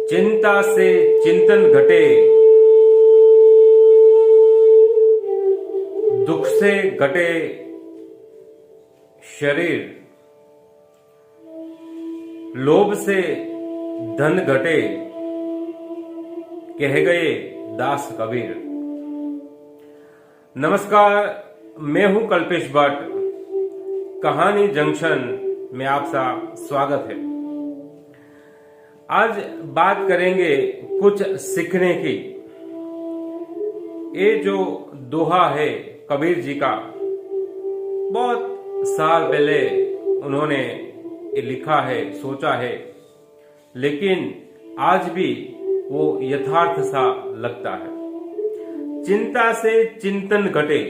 चिंता से चिंतन घटे, दुख से घटे शरीर, लोभ से धन घटे, कह गए दास कबीर। नमस्कार, मैं हूं कल्पेश भट्ट। कहानी जंक्शन में आपका स्वागत है। आज बात करेंगे कुछ सीखने की। ये जो दोहा है कबीर जी का, बहुत साल पहले उन्होंने ये लिखा है, सोचा है, लेकिन आज भी वो यथार्थ सा लगता है। चिंता से चिंतन घटे।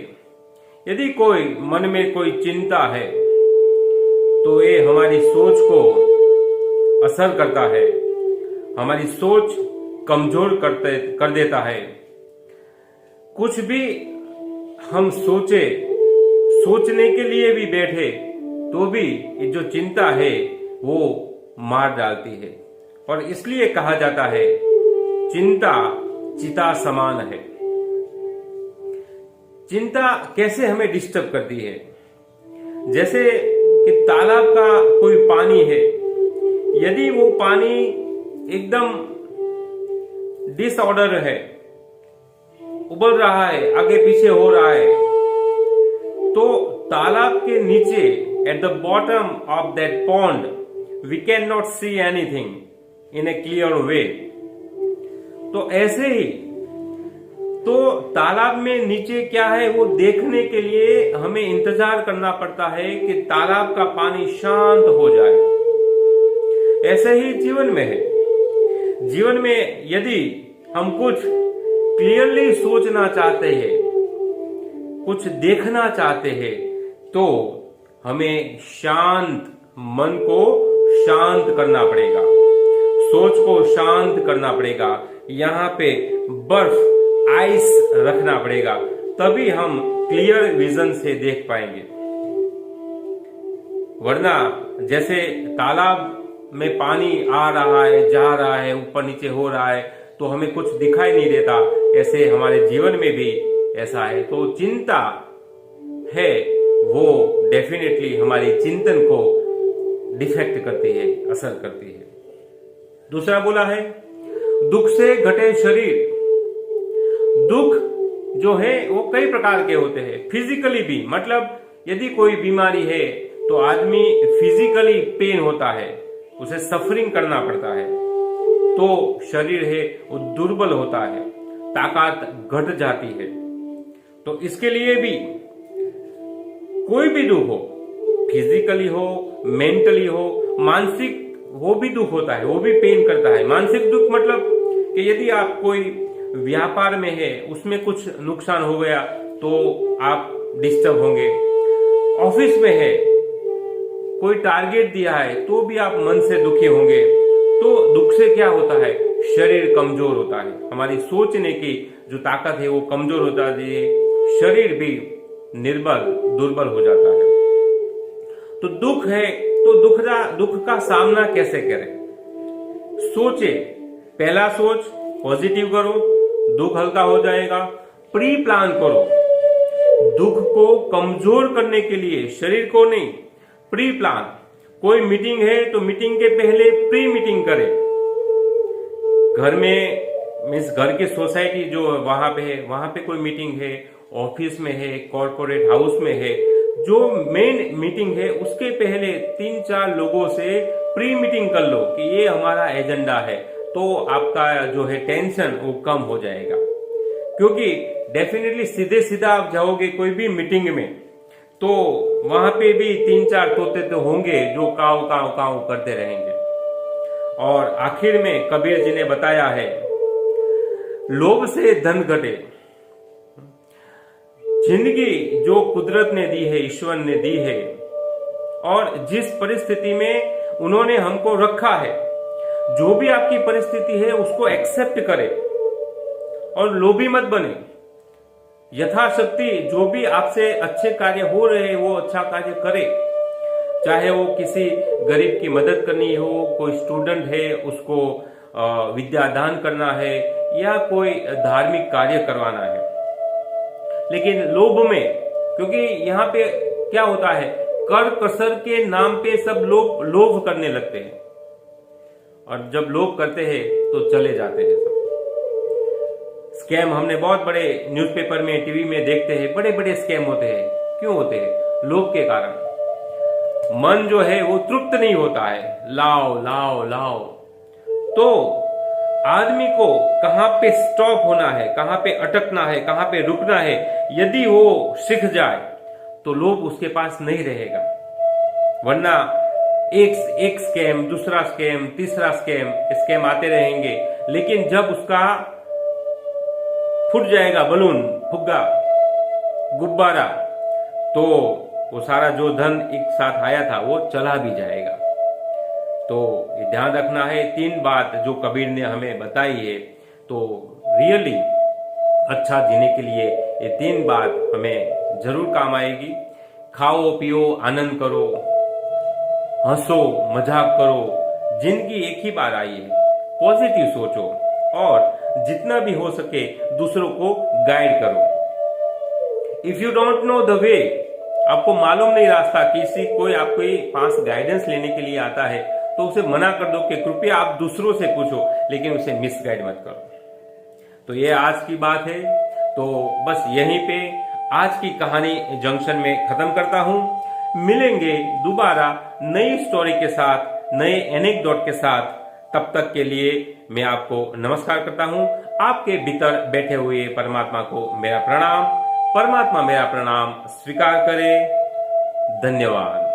यदि कोई मन में कोई चिंता है तो ये हमारी सोच को असर करता है, हमारी सोच कमजोर कर देता है। कुछ भी हम सोचने के लिए भी बैठे तो भी ये जो चिंता है वो मार डालती है। और इसलिए कहा जाता है चिंता चिता समान है। चिंता कैसे हमें डिस्टर्ब करती है? जैसे कि तालाब का कोई पानी है, यदि वो पानी एकदम डिसऑर्डर है, उबल रहा है, आगे पीछे हो रहा है, तो तालाब के नीचे at the bottom of that pond we can not see anything in a clear way. तो ऐसे ही तो तालाब में नीचे क्या है वो देखने के लिए हमें इंतजार करना पड़ता है कि तालाब का पानी शांत हो जाए। ऐसे ही जीवन में है। जीवन में यदि हम कुछ क्लियरली सोचना चाहते हैं, कुछ देखना चाहते हैं, तो हमें शांत मन को शांत करना पड़ेगा, सोच को शांत करना पड़ेगा। यहाँ पे बर्फ आइस रखना पड़ेगा, तभी हम क्लियर विजन से देख पाएंगे। वरना जैसे तालाब में पानी आ रहा है, जा रहा है, ऊपर नीचे हो रहा है, तो हमें कुछ दिखाई नहीं देता। ऐसे हमारे जीवन में भी ऐसा है। तो चिंता है वो डेफिनेटली हमारी चिंतन को डिफेक्ट करती है, असर करती है। दूसरा बोला है दुख से घटे शरीर। दुख जो है वो कई प्रकार के होते हैं, फिजिकली भी। मतलब यदि कोई बीमारी है तो आदमी फिजिकली पेन होता है, उसे सफरिंग करना पड़ता है, तो शरीर है वो दुर्बल होता है, ताकत घट जाती है। तो इसके लिए भी कोई भी दुख हो, फिजिकली हो, मेंटली हो, मानसिक, वो भी दुख होता है, वो भी पेन करता है। मानसिक दुख मतलब कि यदि आप कोई व्यापार में है, उसमें कुछ नुकसान हो गया तो आप डिस्टर्ब होंगे। ऑफिस में है, कोई टारगेट दिया है तो भी आप मन से दुखी होंगे। तो दुख से क्या होता है? शरीर कमजोर होता है, हमारी सोचने की जो ताकत है वो कमजोर होता है, शरीर भी दुर्बल हो जाता है। तो दुख है तो दुख का सामना कैसे करें? सोचे, पहला सोच पॉजिटिव करो, दुख हल्का हो जाएगा। प्री प्लान करो, दुख को कमजोर करने के लिए, शरीर को नहीं, प्री प्लान। कोई मीटिंग है तो मीटिंग के पहले प्री मीटिंग करें। घर में मीन्स घर की सोसाइटी जो वहां पे है, वहां पे कोई मीटिंग है, ऑफिस में है, कॉर्पोरेट हाउस में है, जो मेन मीटिंग है उसके पहले 3-4 लोगों से प्री मीटिंग कर लो कि ये हमारा एजेंडा है। तो आपका जो है टेंशन वो कम हो जाएगा। क्योंकि डेफिनेटली सीधे सीधा आप जाओगे कोई भी मीटिंग में तो वहां पे भी 3-4 तोते तो होंगे जो काव काव काव करते रहेंगे। और आखिर में कबीर जी ने बताया है लोभ से धन घटे। जिंदगी जो कुदरत ने दी है, ईश्वर ने दी है, और जिस परिस्थिति में उन्होंने हमको रखा है, जो भी आपकी परिस्थिति है उसको एक्सेप्ट करें और लोभी मत बने। यथाशक्ति जो भी आपसे अच्छे कार्य हो रहे हैं वो अच्छा कार्य करे। चाहे वो किसी गरीब की मदद करनी हो, कोई स्टूडेंट है उसको विद्या दान करना है या कोई धार्मिक कार्य करवाना है। लेकिन लोभ में, क्योंकि यहाँ पे क्या होता है, कर कसर के नाम पे सब लोग लोभ करने लगते हैं, और जब लोभ करते हैं तो चले जाते हैं सब। स्कैम हमने बहुत बड़े न्यूज़पेपर में, टीवी में देखते हैं, बड़े बड़े स्कैम होते हैं। क्यों होते हैं? लोभ के कारण। मन जो है वो तृप्त नहीं होता है, लाओ लाओ लाओ। तो आदमी को कहां पे स्टॉप होना है, कहां पे अटकना है, कहां पे रुकना है, यदि वो सीख जाए तो लोभ उसके पास नहीं रहेगा। वरना एक स्कैम, दूसरा स्कैम, तीसरा स्कैम आते रहेंगे। लेकिन जब उसका फूट जाएगा बलून, फुग्गा, गुब्बारा, तो वो सारा जो धन एक साथ आया था वो चला भी जाएगा। तो ये ध्यान रखना है। 3 बात जो कबीर ने हमें बताई है, तो रियली अच्छा जीने के लिए ये 3 बात हमें जरूर काम आएगी। खाओ पियो आनंद करो, हंसो मजाक करो, जिंदगी एक ही बार आई है, पॉजिटिव सोचो, और जितना भी हो सके दूसरों को गाइड करो। If you don't know the way, आपको मालूम नहीं रास्ता, कोई आपके पास गाइडेंस लेने के लिए आता है तो उसे मना कर दो कि कृपया आप दूसरों से पूछो, लेकिन उसे मिसगाइड मत करो। तो ये आज की बात है। तो बस यहीं पे आज की कहानी जंक्शन में खत्म करता हूं। मिलेंगे दोबारा नई स्टोरी के साथ, नए एनेक्डोट के साथ। तब तक के लिए मैं आपको नमस्कार करता हूं। आपके भीतर बैठे हुए परमात्मा को मेरा प्रणाम। परमात्मा मेरा प्रणाम स्वीकार करे। धन्यवाद।